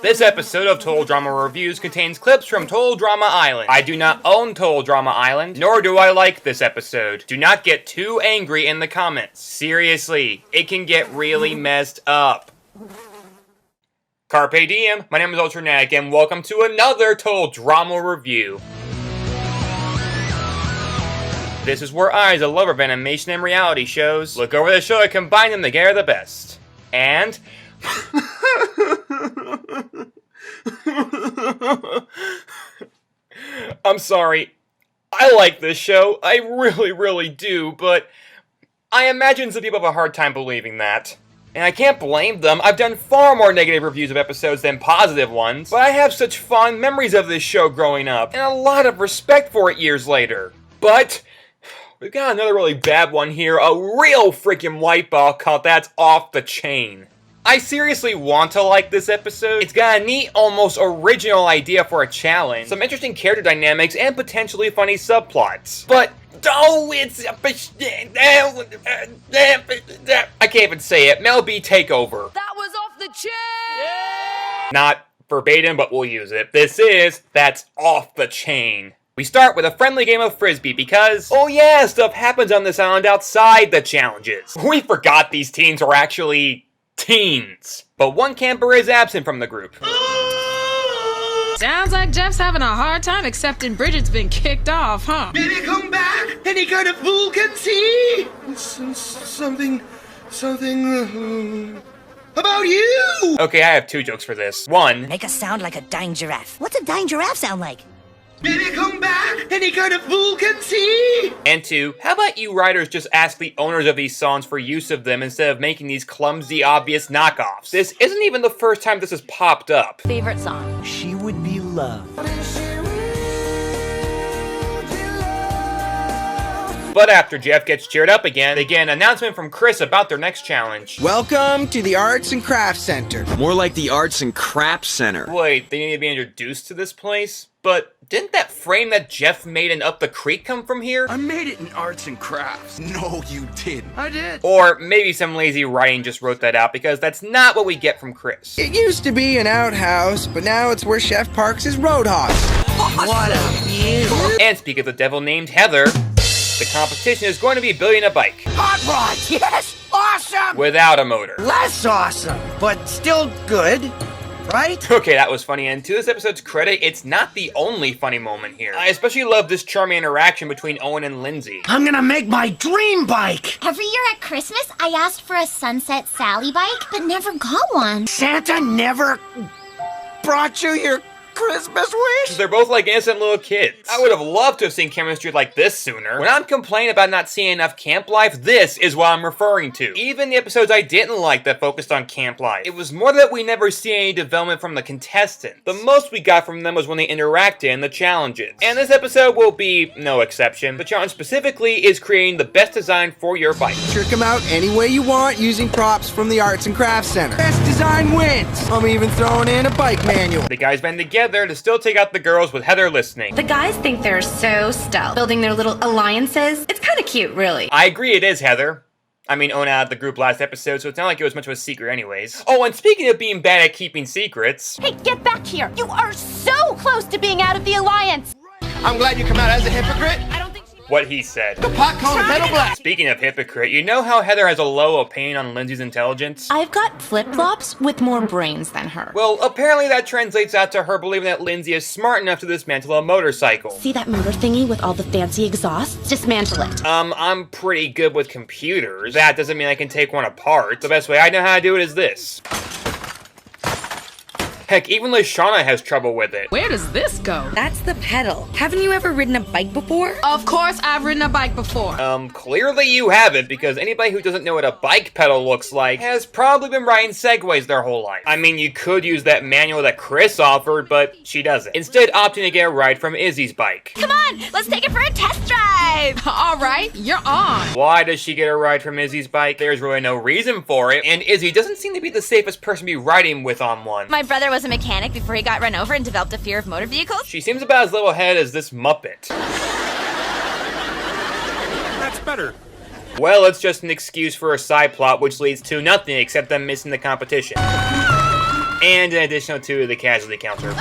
This episode of Total Drama Reviews contains clips from Total Drama Island. I do not own Total Drama Island, nor do I like this episode. Do not get too angry in the comments. Seriously, it can get really messed up. Carpe diem, my name is Ultranatic, and welcome to another Total Drama Review. This is where I, as a lover of animation and reality shows, look over the show and combine them together the best. And... I'm sorry. I like this show. I really do, but I imagine some people have a hard time believing that. And I can't blame them. I've done far more negative reviews of episodes than positive ones, but I have such fond memories of this show growing up, and a lot of respect for it years later. But we've got another really bad one here, a real freaking white ball called That's Off the Chain. I seriously want to like this episode. It's got a neat, almost original idea for a challenge, some interesting character dynamics, and potentially funny subplots. But, oh, it's... I can't even say it. Mel B, take over. That was off the chain! Yeah! Not verbatim, but we'll use it. This is That's Off the Chain. We start with a friendly game of Frisbee because, oh yeah, stuff happens on this island outside the challenges. We forgot these teens are actually... teens. But one camper is absent from the group. Sounds like Jeff's having a hard time accepting Bridget's been kicked off, huh? Maybe come back. Any kind of fool can see. Something about you. Okay, I have two jokes for this. One, make a sound like a dying giraffe. What's a dying giraffe sound like? Maybe come back. Any kind of fool can see. And two, how about you writers just ask the owners of these songs for use of them instead of making these clumsy, obvious knockoffs? This isn't even the first time this has popped up. Favorite song? She Would Be Loved. But after Jeff gets cheered up again, they get an announcement from Chris about their next challenge. Welcome to the Arts and Crafts Center. More like the Arts and Crafts Center. Wait, they need to be introduced to this place? But didn't that frame that Jeff made in Up the Creek come from here? I made it in arts and crafts. No, you didn't. I did. Or maybe some lazy writing just wrote that out, because that's not what we get from Chris. It used to be an outhouse, but now it's where Chef parks his roadhouse. What a view. And speak of the devil named Heather, the competition is going to be building a bike. Hot rod, yes, awesome. Without a motor. Less awesome, but still good. Right? Okay, that was funny, and to this episode's credit, it's not the only funny moment here. I especially love this charming interaction between Owen and Lindsay. I'm gonna make my dream bike. Every year at Christmas, I asked for a Sunset Sally bike, but never got one. Santa never brought you your Christmas wish? They're both like innocent little kids. I would have loved to have seen chemistry like this sooner. When I'm complaining about not seeing enough camp life, this is what I'm referring to. Even the episodes I didn't like that focused on camp life, it was more that we never see any development from the contestants. The most we got from them was when they interacted in the challenges. And this episode will be no exception. The challenge specifically is creating the best design for your bike. Trick them out any way you want using props from the Arts and Crafts Center. Best design wins. I'm even throwing in a bike manual. The guys band together to still take out the girls with Heather listening. The guys think they're so stealth, building their little alliances. It's kind of cute, really. I agree it is, Heather. I mean, Owen out of the group last episode, so it's not like it was much of a secret anyways. Oh, and speaking of being bad at keeping secrets... Hey, get back here! You are so close to being out of the alliance! I'm glad you come out as a hypocrite. I don't think she... What he said. The pot calling the kettle black. Speaking of hypocrite, you know how Heather has a low opinion on Lindsay's intelligence? I've got flip-flops with more brains than her. Well, apparently that translates out to her believing that Lindsay is smart enough to dismantle a motorcycle. See that motor thingy with all the fancy exhausts? Dismantle it. I'm pretty good with computers. That doesn't mean I can take one apart. The best way I know how to do it is this. Heck, even Lashana has trouble with it. Where does this go? That's the pedal. Haven't you ever ridden a bike before? Of course I've ridden a bike before. Clearly you haven't, because anybody who doesn't know what a bike pedal looks like has probably been riding Segways their whole life. I mean, you could use that manual that Chris offered, but she doesn't. Instead, opting to get a ride from Izzy's bike. Come on, let's take it for a test drive! All right, you're on. Why does she get a ride from Izzy's bike? There's really no reason for it, and Izzy doesn't seem to be the safest person to be riding with on one. My brother was a mechanic before he got run over and developed a fear of motor vehicles. She seems about as level-headed as this Muppet. That's better. Well, it's just an excuse for a side plot which leads to nothing except them missing the competition. and an additional 2 to the casualty counter.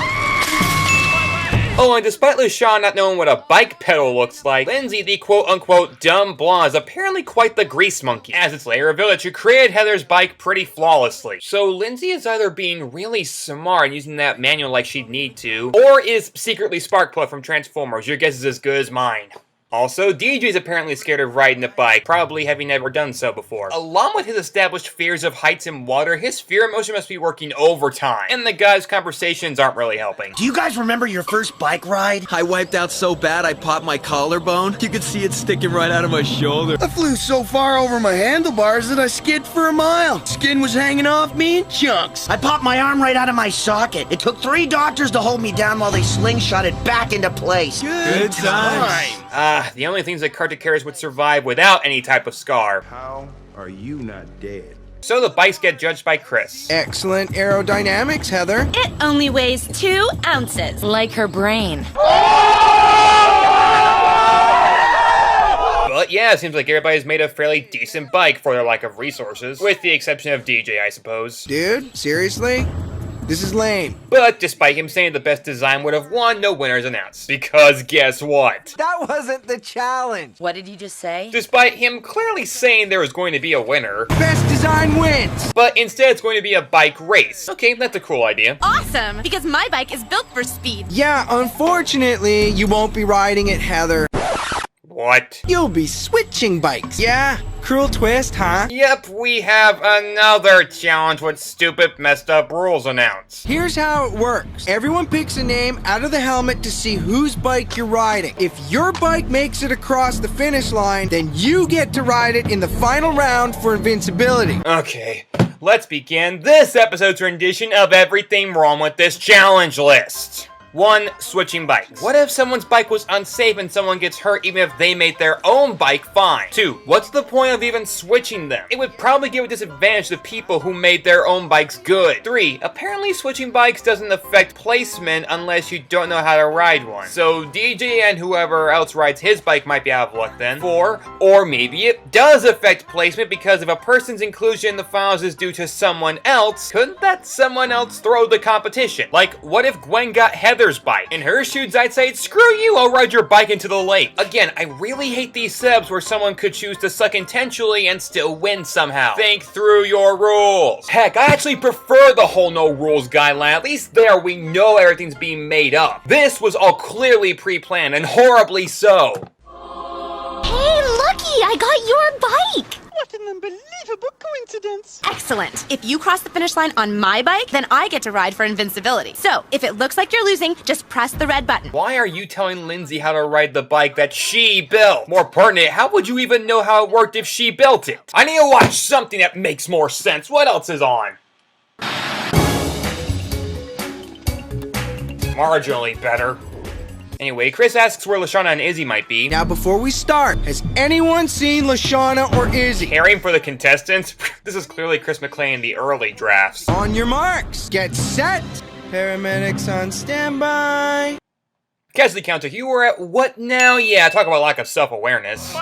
Oh, and despite LaShawn not knowing what a bike pedal looks like, Lindsay, the quote-unquote dumb blonde, is apparently quite the grease monkey, as it's later revealed that she created Heather's bike pretty flawlessly. So Lindsay is either being really smart and using that manual like she'd need to, or is secretly Sparkplug from Transformers. Your guess is as good as mine. Also, DJ's apparently scared of riding a bike, probably having never done so before. Along with his established fears of heights and water, his fear emotion must be working overtime, and the guys' conversations aren't really helping. Do you guys remember your first bike ride? I wiped out so bad I popped my collarbone. You could see it sticking right out of my shoulder. I flew so far over my handlebars that I skid for a mile. Skin was hanging off me in chunks. I popped my arm right out of my socket. It took 3 doctors to hold me down while they slingshot it back into place. Good times. The only things that Carter would survive without any type of scar. How are you not dead? So the bikes get judged by Chris. Excellent aerodynamics, Heather. It only weighs 2 ounces. Like her brain. But yeah, it seems like everybody's made a fairly decent bike for their lack of resources, with the exception of DJ, I suppose. Dude, seriously? This is lame. But despite him saying the best design would have won, no winners announced. Because guess what? That wasn't the challenge. What did you just say? Despite him clearly saying there was going to be a winner, Best design wins. but instead it's going to be a bike race. Okay, that's a cool idea. Awesome, because my bike is built for speed. Yeah, unfortunately, you won't be riding it, Heather. What? You'll be switching bikes. Yeah, cruel twist, huh? Yep, we have another challenge with stupid, messed up rules announced. Here's how it works. Everyone picks a name out of the helmet to see whose bike you're riding. If your bike makes it across the finish line, then you get to ride it in the final round for invincibility. Okay, let's begin this episode's rendition of everything wrong with this challenge list. 1. Switching bikes. What if someone's bike was unsafe and someone gets hurt even if they made their own bike fine? 2. What's the point of even switching them? It would probably give a disadvantage to people who made their own bikes good. 3. Apparently switching bikes doesn't affect placement unless you don't know how to ride one. So DJ and whoever else rides his bike might be out of luck then. 4. Or maybe it does affect placement because if a person's inclusion in the finals is due to someone else, couldn't that someone else throw the competition? Like, what if Gwen got Heather's bike? In her shoes, I'd say, screw you, I'll ride your bike into the lake. Again, I really hate these setups where someone could choose to suck intentionally and still win somehow. Think through your rules. Heck, I actually prefer the whole no rules guideline. At least there we know everything's being made up. This was all clearly pre-planned, and horribly so. Hey, looky, I got your bike. What an unbelievable coincidence. Excellent. If you cross the finish line on my bike, then I get to ride for invincibility. So, if it looks like you're losing, just press the red button. Why are you telling Lindsay how to ride the bike that she built? More pertinent, how would you even know how it worked if she built it? I need to watch something that makes more sense. What else is on? Marginally better. Anyway, Chris asks where Lashana and Izzy might be. Now, before we start, has anyone seen Lashana or Izzy? Caring for the contestants? This is clearly Chris McClane in the early drafts. On your marks, get set. Paramedics on standby. Casualty counter, you were at what now? Yeah, talk about lack of self-awareness.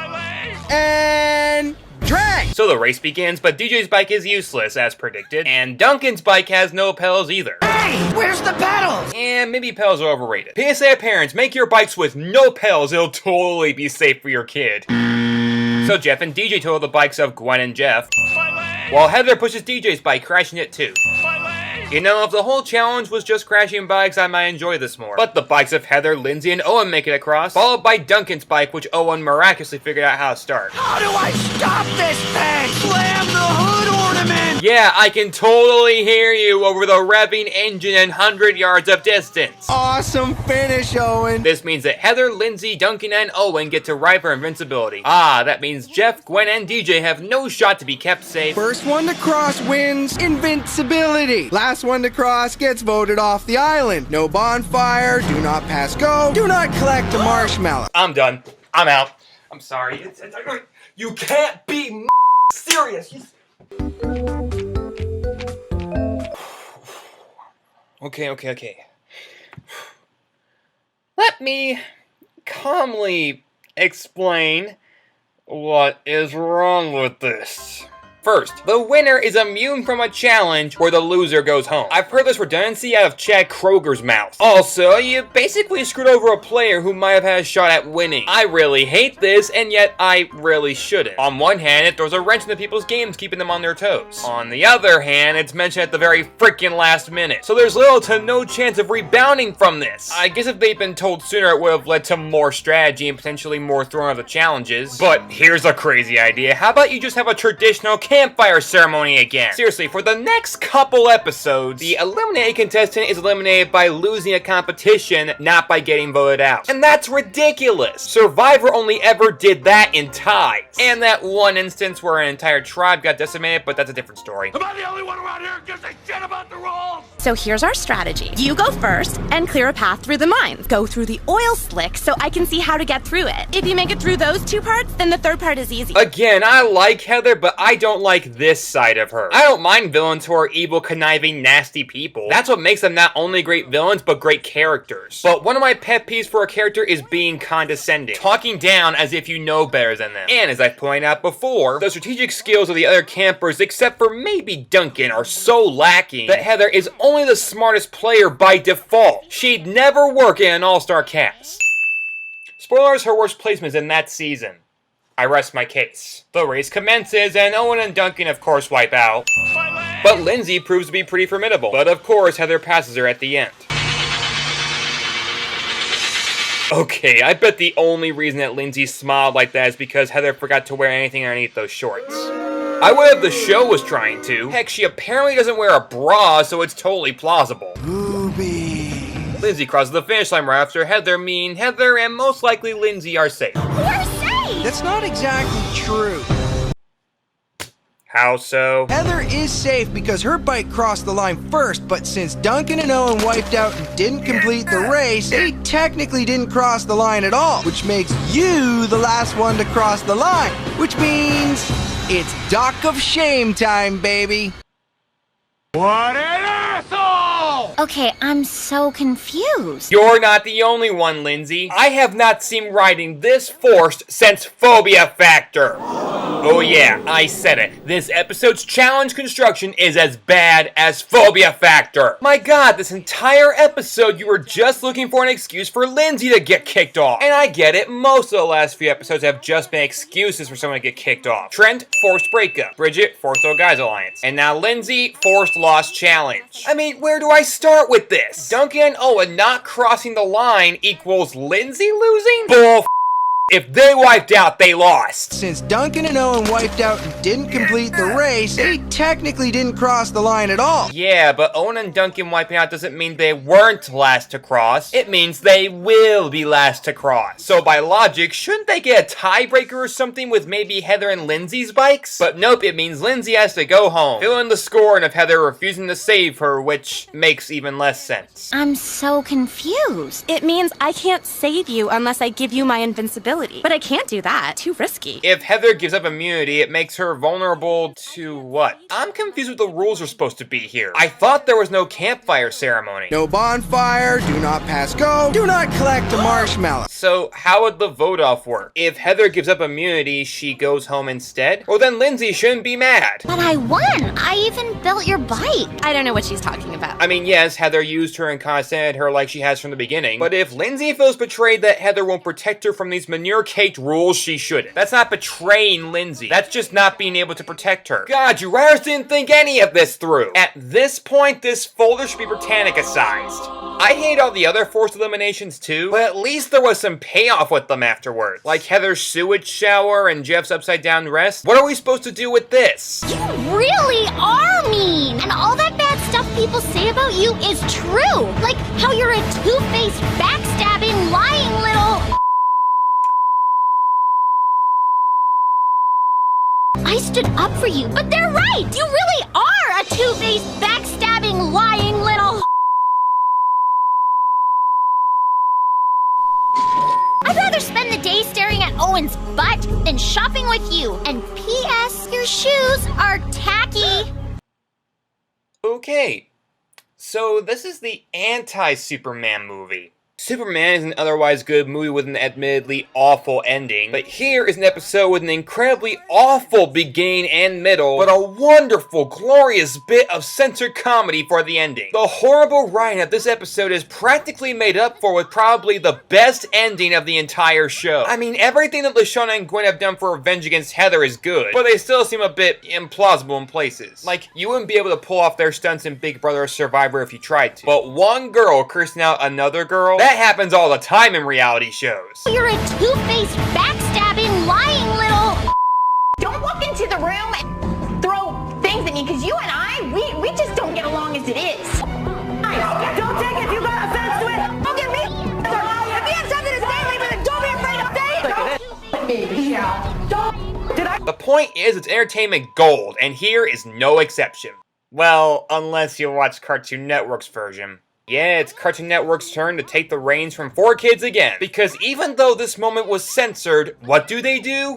And drag. So the race begins, but DJ's bike is useless, as predicted, and Duncan's bike has no pedals either. Hey, where's the pedals? And maybe pedals are overrated. PSA parents, make your bikes with no pedals, it'll totally be safe for your kid. So Jeff and DJ total the bikes of Gwen and Jeff, while Heather pushes DJ's bike, crashing it too. You know, if the whole challenge was just crashing bikes, I might enjoy this more. But the bikes of Heather, Lindsay, and Owen make it across, followed by Duncan's bike, which Owen miraculously figured out how to start. How do I stop this thing? Slam the hood ornament! Yeah, I can totally hear you over the revving engine and 100 yards of distance. Awesome finish, Owen. This means that Heather, Lindsay, Duncan, and Owen get to ride for invincibility. Ah, that means Jeff, Gwen, and DJ have no shot to be kept safe. First one to cross wins invincibility. Last one to cross gets voted off the island. No bonfire, do not pass go, do not collect a marshmallow. I'm done. I'm out. I'm sorry. You can't be serious. Okay. Let me calmly explain what is wrong with this. First, the winner is immune from a challenge where the loser goes home. I've heard this redundancy out of Chad Kroger's mouth. Also, you basically screwed over a player who might have had a shot at winning. I really hate this, and yet I really shouldn't. On one hand, it throws a wrench into people's games, keeping them on their toes. On the other hand, it's mentioned at the very freaking last minute, so there's little to no chance of rebounding from this. I guess if they'd been told sooner, it would have led to more strategy and potentially more throwing of the challenges. But here's a crazy idea. How about you just have a traditional campfire ceremony again? Seriously, for the next couple episodes, the eliminated contestant is eliminated by losing a competition, not by getting voted out. And that's ridiculous. Survivor only ever did that in ties. And that one instance where an entire tribe got decimated, but that's a different story. Am I the only one around here who gives a shit about the rules? So here's our strategy. You go first and clear a path through the mines. Go through the oil slick so I can see how to get through it. If you make it through those two parts, then the third part is easy. Again, I like Heather, but I don't like this side of her. I don't mind villains who are evil, conniving, nasty people. That's what makes them not only great villains, but great characters. But one of my pet peeves for a character is being condescending. Talking down as if you know better than them. And as I've pointed out before, the strategic skills of the other campers, except for maybe Duncan, are so lacking that Heather is only the smartest player by default. She'd never work in an all-star cast. Spoilers, her worst placement is in that season. I rest my case. The race commences, and Owen and Duncan of course wipe out. But Lindsay proves to be pretty formidable. But of course, Heather passes her at the end. Okay, I bet the only reason that Lindsay smiled like that is because Heather forgot to wear anything underneath those shorts. I would have the show was trying to. Heck, she apparently doesn't wear a bra, so it's totally plausible. Booby. Lindsay crosses the finish line right after Heather, meaning Heather and most likely Lindsay are safe. We're safe! That's not exactly true. How so? Heather is safe because her bike crossed the line first, but since Duncan and Owen wiped out and didn't complete the race, they technically didn't cross the line at all, which makes you the last one to cross the line, which means it's Dock of Shame time, baby. What an asshole! Okay, I'm so confused. You're not the only one, Lindsay. I have not seen writing this forced since Phobia Factor. Oh yeah, I said it. This episode's challenge construction is as bad as Phobia Factor. My god, this entire episode you were just looking for an excuse for Lindsay to get kicked off. And I get it, most of the last few episodes have just been excuses for someone to get kicked off. Trent, forced breakup. Bridget, forced old guys alliance. And now Lindsay, forced lost challenge. I mean, where do I start with this? Duncan and Owen not crossing the line equals Lindsay losing? Bull. If they wiped out, they lost. Since Duncan and Owen wiped out and didn't complete the race, they technically didn't cross the line at all. Yeah, but Owen and Duncan wiping out doesn't mean they weren't last to cross. It means they will be last to cross. So by logic, shouldn't they get a tiebreaker or something with maybe Heather and Lindsay's bikes? But nope, it means Lindsay has to go home. Fill in the score and of Heather refusing to save her, which makes even less sense. I'm so confused. It means I can't save you unless I give you my invincibility. But I can't do that. Too risky. If Heather gives up immunity, it makes her vulnerable to what? I'm confused what the rules are supposed to be here. I thought there was no campfire ceremony. No bonfire, do not pass go, do not collect a marshmallow. So how would the vote off work? If Heather gives up immunity, she goes home instead? Well then Lindsay shouldn't be mad. But I won! I even built your bike! I don't know what she's talking about. I mean, yes, Heather used her and condescended her like she has from the beginning, but if Lindsay feels betrayed that Heather won't protect her from these manure-caked rules, she shouldn't. That's not betraying Lindsay. That's just not being able to protect her. God, you writers didn't think any of this through. At this point, this folder should be Britannica-sized. I hate all the other forced eliminations too, but at least there was some payoff with them afterwards. Like Heather's sewage shower and Jeff's upside-down rest. What are we supposed to do with this? You really are mean! And all that bad stuff people say about you is true! Like how you're a two-faced, backstabbing, lying little... I stood up for you, but they're right! You really are a two-faced, backstabbing, lying little... I'd rather spend the day staring at Owen's butt than shopping with you. And P.S. Your shoes are tacky. Okay, so this is the anti-Superman movie. Superman is an otherwise good movie with an admittedly awful ending, but here is an episode with an incredibly awful beginning and middle, but a wonderful, glorious bit of censored comedy for the ending. The horrible writing of this episode is practically made up for with probably the best ending of the entire show. I mean, everything that LaShawna and Gwen have done for revenge against Heather is good, but they still seem a bit implausible in places. Like, you wouldn't be able to pull off their stunts in Big Brother or Survivor if you tried to. But one girl cursing out another girl, that happens all the time in reality shows. You're a two-faced, backstabbing, lying little... Don't walk into the room and throw things at me, because you and I, we just don't get along as it is. Don't take it if you got offense to it. Don't get me. If you have something to say, leave it. Don't be afraid to say it. Don't me, Michelle. Don't. The point is, it's entertainment gold, and here is no exception. Well, unless you watch Cartoon Network's version. Yeah, it's Cartoon Network's turn to take the reins from 4Kids again. Because even though this moment was censored, what do?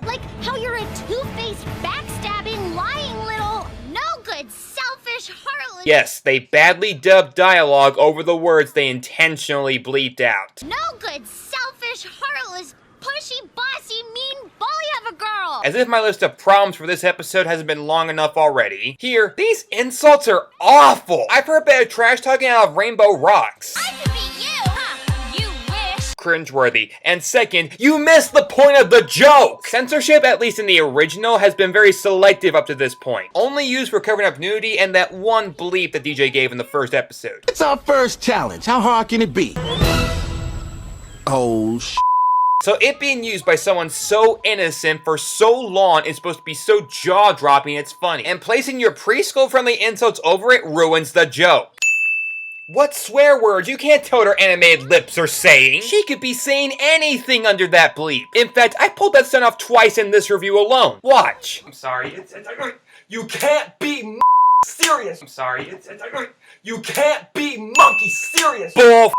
Like how you're a two-faced, backstabbing, lying little, no-good, selfish, heartless... Yes, they badly dubbed dialogue over the words they intentionally bleeped out. No-good, selfish, heartless, pushy, bossy, mean bully of a girl! As if my list of problems for this episode hasn't been long enough already. Here, these insults are awful! I've heard better trash talking out of Rainbow Rocks. I could be you! Huh, you wish! Cringeworthy. And second, you missed the point of the joke! Censorship, at least in the original, has been very selective up to this point. Only used for covering up nudity and that one bleep that DJ gave in the first episode. It's our first challenge. How hard can it be? Oh, So it being used by someone so innocent for so long is supposed to be so jaw-dropping it's funny. And placing your preschool-friendly insults over it ruins the joke. What swear words? You can't tell what her animated lips are saying. She could be saying anything under that bleep. In fact, I pulled that stunt off twice in this review alone. Watch. I'm sorry, you can't be serious. I'm sorry, you can't be monkey serious. Bull.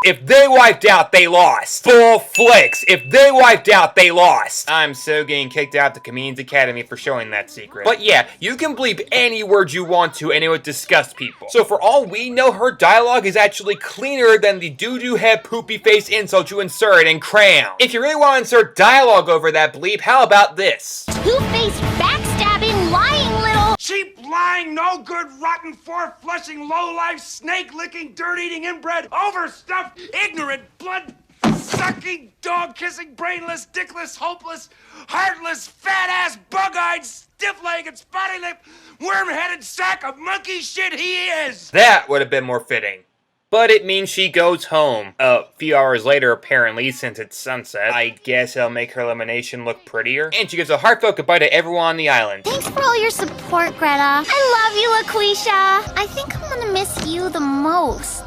If they wiped out, they lost. Full flicks. If they wiped out, they lost. I'm so getting kicked out of the Comedians Academy for showing that secret. But yeah, you can bleep any word you want to and it would disgust people. So for all we know, her dialogue is actually cleaner than the doo-doo head poopy face insult you insert in Crayon. If you really want to insert dialogue over that bleep, how about this? Two-faced, backstabbing, lying little... cheap, lying, no good, rotten, four-flushing, low-life, snake-licking, dirt-eating, inbred, overstuffed, ignorant, blood-sucking, dog-kissing, brainless, dickless, hopeless, heartless, fat-ass, bug-eyed, stiff-legged, spotty-lipped, worm-headed sack of monkey shit he is! That would have been more fitting. But it means she goes home. A few hours later, apparently, since it's sunset. I guess it'll make her elimination look prettier. And she gives a heartfelt goodbye to everyone on the island. Thanks for all your support, Greta. I love you, LaQuisha. I think I'm gonna miss you the most.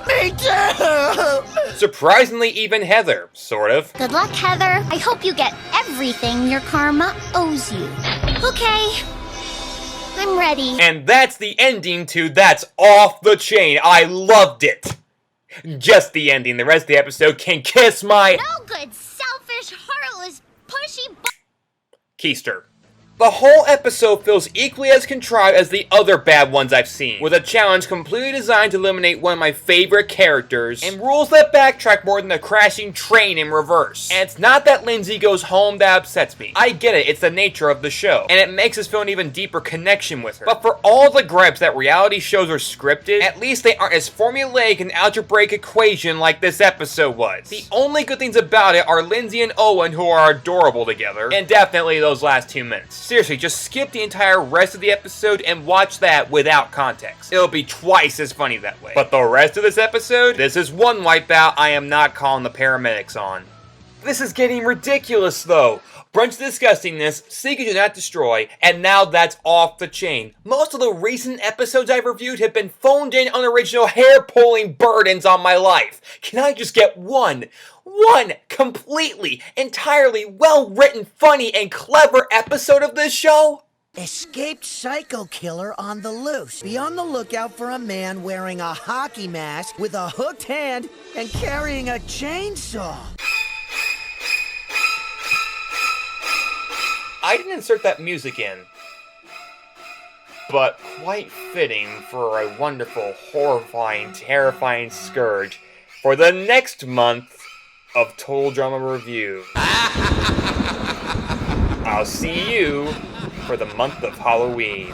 Me too! Surprisingly, even Heather, sort of. Good luck, Heather. I hope you get everything your karma owes you. Okay. I'm ready. And that's the ending to That's Off the Chain. I loved it. Just the ending. The rest of the episode can kiss my... No good, selfish, heartless, pushy... keister. The whole episode feels equally as contrived as the other bad ones I've seen, with a challenge completely designed to eliminate one of my favorite characters, and rules that backtrack more than a crashing train in reverse. And it's not that Lindsay goes home that upsets me. I get it, it's the nature of the show, and it makes us feel an even deeper connection with her. But for all the gripes that reality shows are scripted, at least they aren't as formulaic and algebraic equation like this episode was. The only good things about it are Lindsay and Owen, who are adorable together, and definitely those last 2 minutes. Seriously, just skip the entire rest of the episode and watch that without context. It'll be twice as funny that way. But the rest of this episode, this is one wipeout I am not calling the paramedics on. This is getting ridiculous though. Brunch Disgustingness, Seek and Do Not Destroy, and now That's Off the Chain. Most of the recent episodes I've reviewed have been phoned in, unoriginal, hair-pulling burdens on my life. Can I just get one completely, entirely well-written, funny, and clever episode of this show? Escaped psycho killer on the loose. Be on the lookout for a man wearing a hockey mask with a hooked hand and carrying a chainsaw. I didn't insert that music in. but quite fitting for a wonderful, horrifying, terrifying scourge for the next month of Total Drama Review. I'll see you for the month of Halloween.